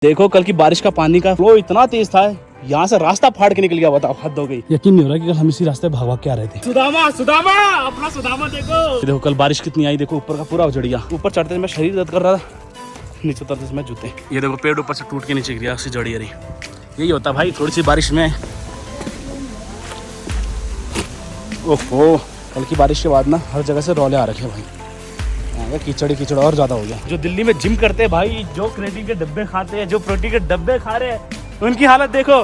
देखो कल की बारिश का पानी का फ्लो इतना तेज था, यहाँ से रास्ता फाड़ के निकल गया। बताओ, हद हो गई। यकीन नहीं हो रहा कि कल हम इसी रास्ते भाग के आ रहे थे। सुदामा सुदामा, अपना सुदामा देखो कल बारिश कितनी आई। देखो ऊपर का पूरा उजड़ गया। ऊपर चढ़ते मैं शरीर दर्द कर रहा था, नीचे उतरते समय जूते। ये देखो पेड़ ऊपर से टूट के नीचे गिरा, उससे जड़ी रही। यही होता भाई थोड़ी सी बारिश में। ओहो, कल की बारिश के बाद ना हर जगह से रौले आ रखे भाई। कीचड़ कीचड़ और ज्यादा हो गया। जो दिल्ली में जिम करते हैं भाई, जो क्रेटिन के डब्बे खाते हैं, जो प्रोटीन के डब्बे खा रहे हैं, उनकी हालत देखो।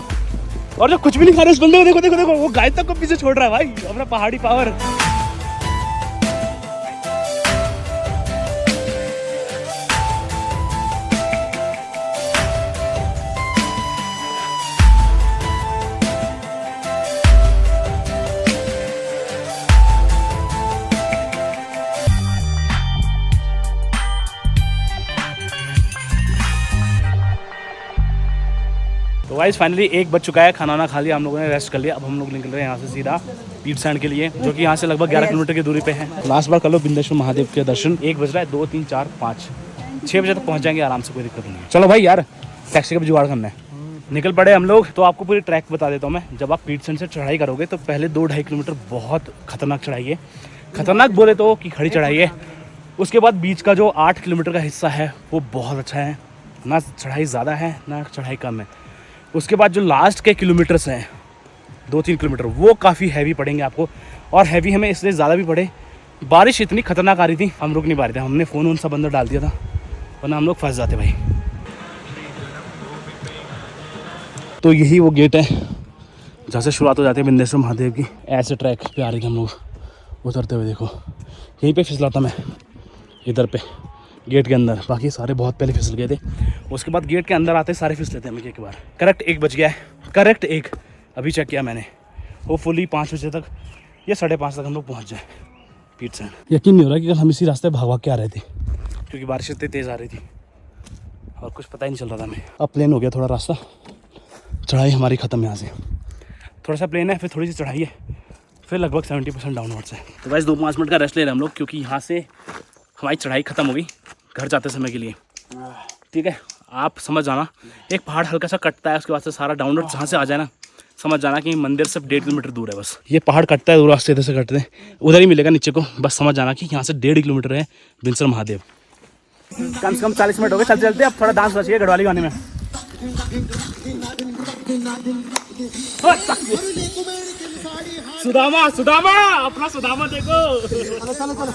और जो कुछ भी नहीं खा रहे उस बंदे को देखो देखो देखो, वो गाय तक को पीछे छोड़ रहा है भाई, अपना पहाड़ी पावर। तो गाइस फाइनली 1 बज चुका है, खाना वाना खा लिया हम लोगों ने, रेस्ट कर लिया। अब हम लोग निकल रहे हैं यहाँ से सीधा पीट सैंड के लिए, जो कि यहाँ से लगभग 11 किलोमीटर की दूरी पे है। लास्ट बार कर लो बिंदेश्वर महादेव के दर्शन। 1 बज रहा है, 2, 3, 4, 5, 6 बजे तक पहुँच जाएंगे आराम से, कोई दिक्कत नहीं है। चलो भाई यार, टैक्सी का भी जुगाड़ करना है। निकल पड़े हम लोग। तो आपको पूरी ट्रैक बता देता हूँ मैं। जब आप पीट सैंड से चढ़ाई करोगे तो पहले 2-2.5 किलोमीटर बहुत खतरनाक चढ़ाई है। खतरनाक बोले तो कि खड़ी चढ़ाई है। उसके बाद बीच का जो 8 किलोमीटर का हिस्सा है वो बहुत अच्छा है, ना चढ़ाई ज़्यादा है ना चढ़ाई कम है। उसके बाद जो लास्ट के किलोमीटर्स हैं 2-3 किलोमीटर, वो काफ़ी हैवी पड़ेंगे आपको। और हैवी हमें इसलिए ज़्यादा भी पड़े, बारिश इतनी खतरनाक आ रही थी, हम रुक नहीं पा रहे थे। हमने फ़ोन उन सब अंदर डाल दिया था, वरना हम लोग फंस जाते भाई। तो यही वो गेट है जहाँ से शुरुआत हो जाती है बिंदेश्वर महादेव की। ऐसे ट्रैक पे आ रही थी हम लोग उतरते हुए। देखो यहीं पे फिसला था मैं, इधर पे गेट के अंदर। बाकी सारे बहुत पहले फिसल गए थे। उसके बाद गेट के अंदर आते सारे फिसले थे हम एक बार। करेक्ट 1 बज गया है, करेक्ट 1 अभी चेक किया मैंने। होपफुली 5 बजे तक या 5:30 तक हम लोग पहुँच जाए पीट सैंड। यकीन नहीं हो रहा कि कल हम इसी रास्ते भाग के आ रहे थे, क्योंकि बारिश इतनी तेज़ आ रही थी और कुछ पता ही नहीं चल रहा था हमें। अब प्लेन हो गया थोड़ा रास्ता, चढ़ाई हमारी ख़त्म यहाँ से। थोड़ा सा प्लेन है, फिर थोड़ी सी चढ़ाई है, फिर लगभग 70% डाउनवर्ड्स है। तो बस 2-5 मिनट का रेस्ट ले रहे हैं हम लोग, क्योंकि यहाँ से हमारी चढ़ाई ख़त्म हो गई घर जाते समय के लिए। ठीक है, आप समझ जाना, एक पहाड़ हल्का सा कटता है, उसके बाद से सारा डाउनवर्ड जहाँ से आ जाए ना, समझ जाना कि मंदिर सिर्फ 1.5 किलोमीटर दूर है बस। ये पहाड़ कटता है, दूर रास्ते इधर से कटते हैं, उधर ही मिलेगा नीचे को। बस समझ जाना कि यहाँ से 1.5 किलोमीटर है बिंदेश्वर महादेव। कम से कम 40 मिनट हो गए चलते चलते। अब थोड़ा डांस बचिए गढ़वाली गाने में। सुदामा सुदामा, अपना सुदामा देखो। चलो चलो चलो।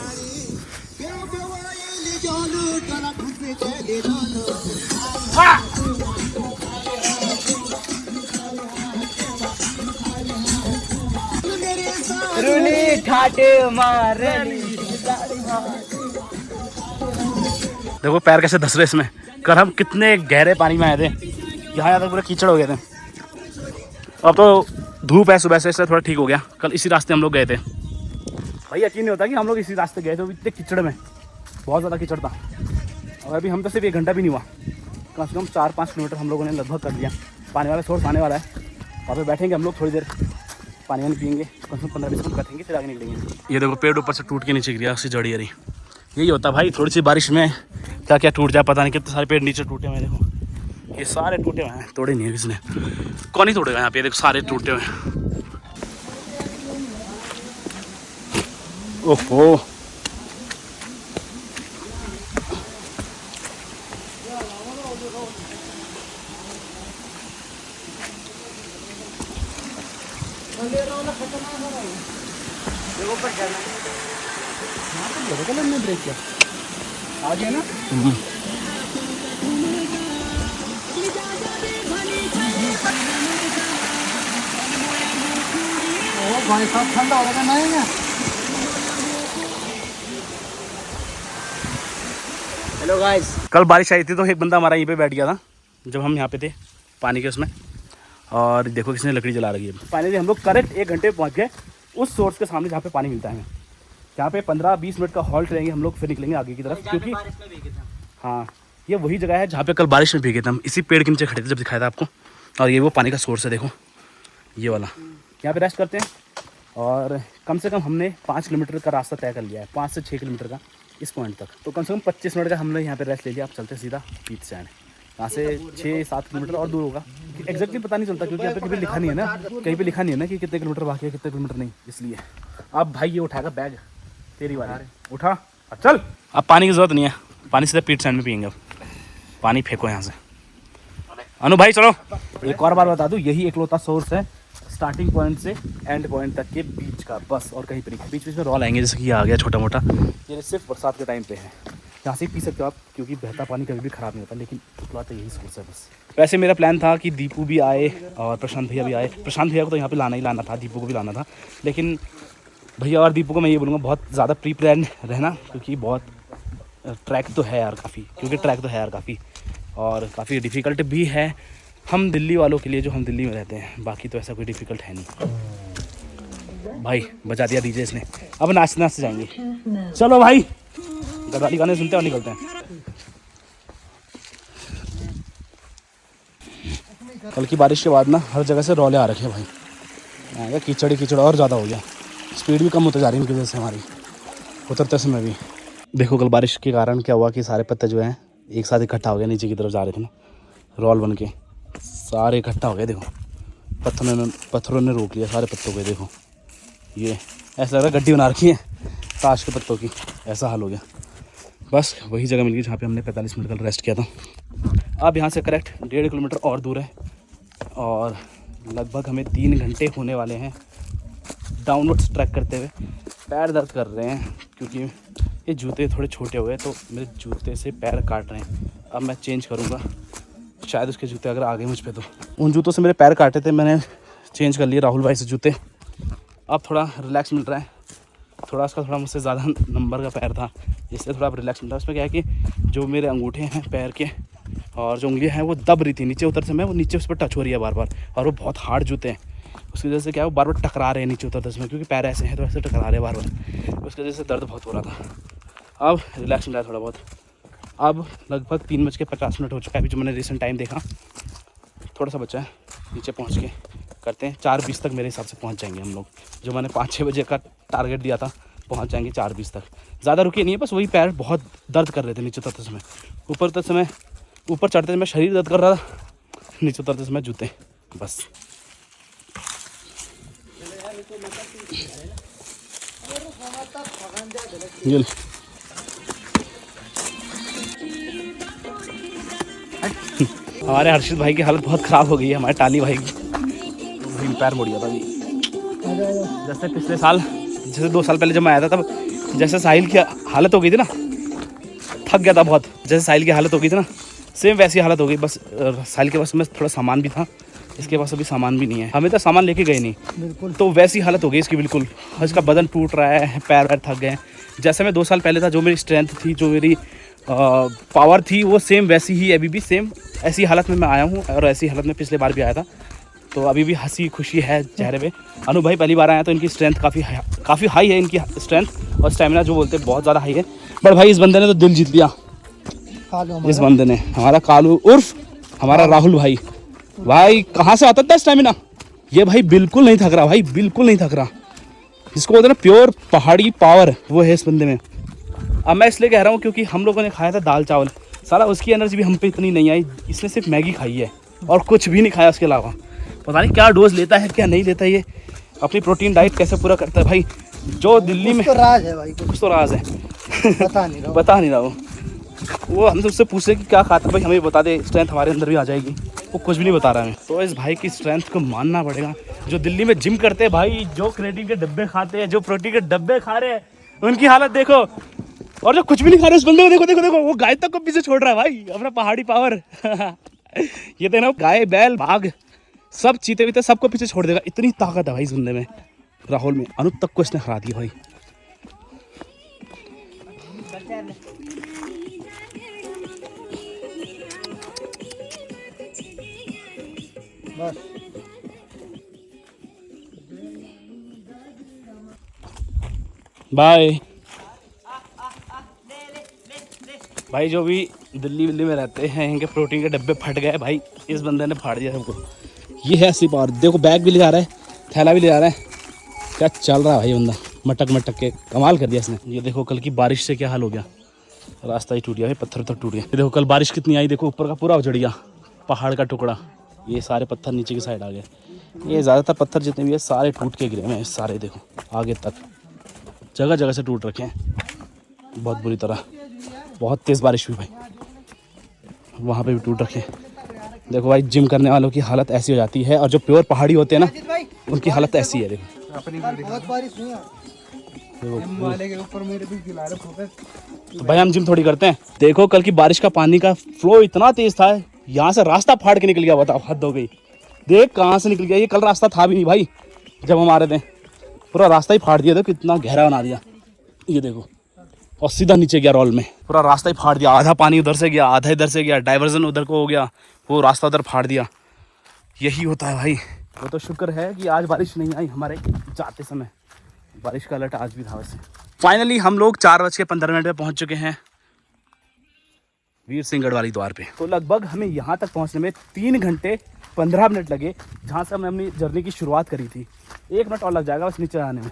देखो पैर कैसे धस रहे इसमें। कल हम कितने गहरे पानी में आए थे, यहाँ तक पूरे कीचड़ हो गए थे। अब तो धूप है सुबह से, इससे थोड़ा ठीक हो गया। कल इसी रास्ते हम लोग गए थे भाई, यकीन नहीं होता कि हम लोग इसी रास्ते गए थे। इतने कीचड़ में, बहुत ज़्यादा कीचड़ था। और अभी हम तो सिर्फ 1 घंटा भी नहीं हुआ, कम से कम 4-5 किलोमीटर हम लोगों ने लगभग कर लिया। पानी वाला सोर्स आने वाला है, वहाँ पे बैठेंगे हम लोग थोड़ी देर, पानी वानी पियेंगे, कम से कम 15-20 मिनट बैठेंगे, फिर आगे निकलेंगे। ये देखो पेड़ ऊपर से टूट के नीचे गिरा, उससे जड़ी रही। यही होता भाई थोड़ी सी बारिश में, क्या क्या टूट जाए पता नहीं। कितने सारे पेड़ नीचे टूटे हुए हैं, देखो ये सारे टूटे हुए हैं, तोड़े नहीं है किसने। कौन ही तोड़ेगा यहाँ पे, देखो सारे टूटे हुए हैं। ओहो, ब्रेक किया आ गया ना। भाई साहब ठंडा हो रहा है। हेलो गाइस, कल बारिश आई थी तो एक बंदा हमारा यहीं पे बैठ गया था जब हम यहाँ पे थे पानी के उसमें। और देखो किसने लकड़ी जला रखी है। फाइनली हम लोग करेक्ट 1 घंटे पहुँच गए उस सोर्स के सामने जहाँ पे पानी मिलता है। यहाँ पे 15-20 मिनट का हॉल्ट रहेंगे हम लोग, फिर निकलेंगे आगे की तरफ। क्योंकि हाँ, ये वही जगह है जहाँ पे कल बारिश में भीगे थे हम। इसी पेड़ के नीचे खड़े थे जब दिखाया था आपको। और ये वो पानी का सोर्स है, देखो ये वाला। यहाँ पे रेस्ट करते हैं। और कम से कम हमने 5 किलोमीटर का रास्ता तय कर लिया है, 5 से 6 किलोमीटर का इस पॉइंट तक। तो कम से कम 25 मिनट का हमने यहाँ पे रेस्ट ले लिया। आप चलते सीधा पीट सैंड। यहाँ से 6-7 किलोमीटर और दूर होगा, एग्जैक्टली पता नहीं चलता क्योंकि यहाँ पे कभी लिखा नहीं है ना, कहीं पे लिखा नहीं है ना कि कितने किलोमीटर बाकी है कितने किलोमीटर नहीं, इसलिए। अब भाई ये उठाएगा बैग, तेरी बारी, उठा चल। अब पानी की जरूरत नहीं है, पानी सीधे पीठ साइड में पियेंगे। अब पानी फेंको यहाँ से। अनु भाई चलो। एक और बार बता दूँ, यही एकलौता सोर्स है स्टार्टिंग पॉइंट से एंड पॉइंट तक के बीच का, बस और कहीं पर नहीं। बीच बीच में रॉल आएंगे, जैसे कि ये आ गया छोटा मोटा, ये सिर्फ बरसात के टाइम पे है। यहाँ से पी सकते हो आप, क्योंकि बहता पानी कभी भी ख़राब नहीं होता, लेकिन एकलौता यही सोर्स है बस। वैसे मेरा प्लान था कि दीपू भी आए और प्रशांत भैया भी आए। प्रशांत भैया को तो यहाँ पे लाना ही लाना था, दीपू को भी लाना था, लेकिन भैया और दीपू को मैं ये बोलूँगा बहुत ज़्यादा प्री प्लान रहना, क्योंकि बहुत ट्रैक तो है यार काफ़ी, और काफ़ी डिफ़िकल्ट भी है हम दिल्ली वालों के लिए, जो हम दिल्ली में रहते हैं। बाकी तो ऐसा कोई डिफ़िकल्ट है नहीं। भाई बजा दिया डीजे इसने, अब नाचते नाचते जाएंगे। चलो भाई, गढ़वाली गाने सुनते और निकलते हैं। कल की बारिश के बाद ना हर जगह से रौले आ रखे हैं भाई, कीचड़ कीचड़ और ज़्यादा हो गया, स्पीड भी कम होती जा रही है इनकी वजह से हमारी, उतरते समय भी। देखो कल बारिश के कारण क्या हुआ कि सारे पत्ते जो हैं एक साथ इकट्ठा हो गए, नीचे की तरफ जा रहे थे ना, रॉल बन के सारे इकट्ठा हो गए। देखो पत्थरों ने रोक लिया सारे पत्तों को। देखो ये ऐसा लग रहा है गड्डी बना रखी है ताश के पत्तों की, ऐसा हाल हो गया। बस वही जगह मिल गई जहाँ पे हमने 45 मिनट कल रेस्ट किया था। अब यहाँ से करेक्ट 1.5 किलोमीटर और दूर है, और लगभग हमें 3 घंटे होने वाले हैं डाउनवर्ड्स ट्रैक करते हुए। पैर दर्द कर रहे हैं क्योंकि ये जूते थोड़े छोटे हुए, तो मेरे जूते से पैर काट रहे हैं। अब मैं चेंज करूँगा, शायद उसके जूते अगर आ गए मुझ पे तो। उन जूतों से मेरे पैर काटे थे, मैंने चेंज कर लिए राहुल भाई से जूते। अब थोड़ा रिलैक्स मिल रहा है, थोड़ा मुझसे ज़्यादा नंबर का पैर था, इसलिए थोड़ा रिलैक्स मिल रहा है। उसमें क्या है कि जो मेरे अंगूठे हैं पैर के और जो उंगलियां हैं वो दब रही थी, नीचे उतर समय वो नीचे उस पर टच हो रही है बार बार, और वो बहुत हार्ड जूते हैं। उसकी वजह से क्या है वो बार बार टकरा रहे हैं नीचे उतरते समय, क्योंकि पैर ऐसे हैं तो ऐसे टकरा रहे हैं बार बार, उसकी वजह से दर्द बहुत हो रहा था। अब रिलैक्स मिला है थोड़ा बहुत। अब लगभग 3:50 हो चुका है अभी, जो मैंने रिसेंट टाइम देखा। थोड़ा सा बचा है, नीचे पहुँच के करते हैं। 4:20 तक मेरे हिसाब से पहुँच जाएंगे हम लोग, जो मैंने 5-6 बजे का टारगेट दिया था, पहुँच जाएंगे 4:20 तक। ज़्यादा रुके नहीं है, बस वही पैर बहुत दर्द कर रहे थे नीचे उतरते समय। ऊपर चढ़ते समय शरीर दर्द कर रहा था, नीचे उतरते समय जूते, बस। ये हमारे हर्षित भाई की हालत बहुत ख़राब हो गई है, हमारे टाली भाई की पैर मुड़ गया था अभी। जैसे पिछले साल, जैसे 2 साल पहले जब मैं आया था, तब जैसे साहिल की हालत हो गई थी ना, थक गया था बहुत, जैसे साहिल की हालत हो गई थी ना, सेम वैसी हालत हो गई। बस साहिल के पास में थोड़ा सामान भी था, इसके पास अभी सामान भी नहीं है, हमें तो सामान लेके गए नहीं बिल्कुल, तो वैसी हालत हो गई इसकी बिल्कुल। इसका बदन टूट रहा है, पैर वैर थक गए। जैसे मैं 2 साल पहले था, जो मेरी स्ट्रेंथ थी, जो मेरी पावर थी, वो सेम वैसी ही अभी भी सेम ऐसी हालत में मैं आया हूँ, और ऐसी हालत में पिछले बार भी आया था। तो अभी भी हंसी खुशी है चेहरे पे। अनु भाई पहली बार आया तो इनकी स्ट्रेंथ काफ़ी हाई है, इनकी स्ट्रेंथ और स्टेमिना जो बोलते हैं बहुत ज़्यादा हाई है। बट भाई इस बंदे ने तो दिल जीत लिया, इस बंदे ने, हमारा कालू उर्फ हमारा राहुल भाई। भाई कहाँ से आता था स्टेमिना, ये भाई बिल्कुल नहीं थक रहा, भाई बिल्कुल नहीं थक रहा। जिसको बोलते हैं ना प्योर पहाड़ी पावर, वो है इस बंदे में। अब मैं इसलिए कह रहा हूँ क्योंकि हम लोगों ने खाया था दाल चावल, साला उसकी एनर्जी भी हम पे इतनी नहीं आई। इसने सिर्फ मैगी खाई है और कुछ भी नहीं खाया उसके अलावा। पता नहीं क्या डोज लेता है क्या नहीं लेता, ये अपनी प्रोटीन डाइट कैसे पूरा करता है भाई। जो दिल्ली में तो राज है भाई, कुछ तो राज है, बता नहीं रहा वो हमसे उससे पूछे कि क्या खाता है भाई, हमें बता दे, स्ट्रेंथ हमारे अंदर भी आ जाएगी। वो कुछ भी नहीं बता रहा है। तो इस भाई की स्ट्रेंथ को मानना पड़ेगा। जो दिल्ली में जिम करते हैं भाई, जो क्रेटिन के डब्बे खाते हैं, जो प्रोटीन के डब्बे खा रहे हैं, उनकी हालत देखो। और जो कुछ भी नहीं खा रहे उस बंदे को देखो देखो देखो, वो गाय तक को पीछे छोड़ रहा है भाई, अपना पहाड़ी पावर। ये देखना, गाय बैल बाघ सब चीते वीते सबको पीछे छोड़ देगा, इतनी ताकत है भाई इस बंदे में, राहुल में। अनु तक को इसने हरा दिया भाई। बस बाय भाई। जो भी दिल्ली में रहते हैं, इनके प्रोटीन के डब्बे फट गए भाई, इस बंदे ने फाड़ दिया सबको। ये है असली पावर। देखो बैग भी ले जा रहा है, थैला भी ले जा रहा है, क्या चल रहा है भाई बंदा, मटक के कमाल कर दिया इसने। ये देखो कल की बारिश से क्या हाल हो गया, रास्ता ही टूट गया है, पत्थर तो टूट गया। ये देखो कल बारिश कितनी आई, देखो ऊपर का पूरा उजड़ गया, पहाड़ का टुकड़ा। ये सारे पत्थर नीचे की साइड आ गए। ये ज़्यादातर पत्थर जितने भी है सारे टूट के गिरे हैं, सारे देखो आगे तक जगह जगह से टूट रखे हैं बहुत बुरी तरह। बहुत तेज़ बारिश हुई भाई, वहाँ पे भी टूट रखे हैं। देखो भाई जिम करने वालों की हालत ऐसी हो जाती है, और जो प्योर पहाड़ी होते हैं ना उनकी हालत ऐसी है। देखो बहुत बारिश हुई है। जिम वाले के ऊपर मेरे भी गिला रहे फोकस। तो भाई हम जिम थोड़ी करते हैं। देखो कल की बारिश का पानी का फ्लो इतना तेज था, यहाँ से रास्ता फाड़ के निकल गया। बताओ हद हो गई। देख कहाँ से निकल गया, ये कल रास्ता था भी नहीं भाई जब हम आ रहे थे। पूरा रास्ता ही फाड़ दिया, देखो कितना गहरा बना दिया ये देखो, और सीधा नीचे गया रॉल में। पूरा रास्ता ही फाड़ दिया, आधा पानी उधर से गया, आधा इधर से गया, डाइवर्जन उधर को हो गया, वो रास्ता उधर फाड़ दिया। यही होता है भाई। वो तो शुक्र है कि आज बारिश नहीं आई हमारे जाते समय, बारिश का अलर्ट आज भी था वैसे। फाइनली हम लोग 4:15 पे पहुंच चुके हैं वीर सिंह गढ़वाली द्वार पे। तो लगभग हमें यहाँ तक पहुँचने में 3 घंटे 15 मिनट लगे, जहाँ से हमने अपनी जर्नी की शुरुआत करी थी। 1 मिनट और लग जाएगा बस नीचे आने में।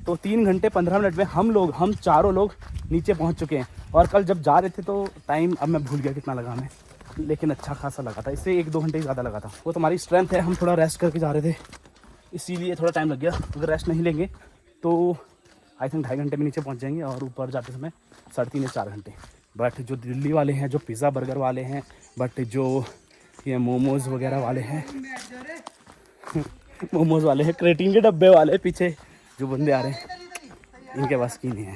तो 3 घंटे 15 मिनट में हम चारों लोग नीचे पहुँच चुके हैं। और कल जब जा रहे थे तो टाइम अब मैं भूल गया कितना लगा हमें, लेकिन अच्छा खासा लगा था, इससे 1-2 घंटे ज़्यादा लगा था। वो तुम्हारी स्ट्रेंथ है, हम थोड़ा रेस्ट करके जा रहे थे इसीलिए थोड़ा टाइम लग गया। अगर रेस्ट नहीं लेंगे तो आई थिंक 2.5 घंटे में नीचे पहुंच जाएंगे, और ऊपर जाते समय 3.5 या 4 घंटे। बट जो दिल्ली वाले हैं, जो पिज़्ज़ा बर्गर वाले हैं, बट जो ये मोमोज़ वगैरह वाले हैं मोमोज़ वाले हैं, क्रेटीन के डब्बे वाले पीछे जो बंदे आ रहे हैं, इनके पास की नहीं है।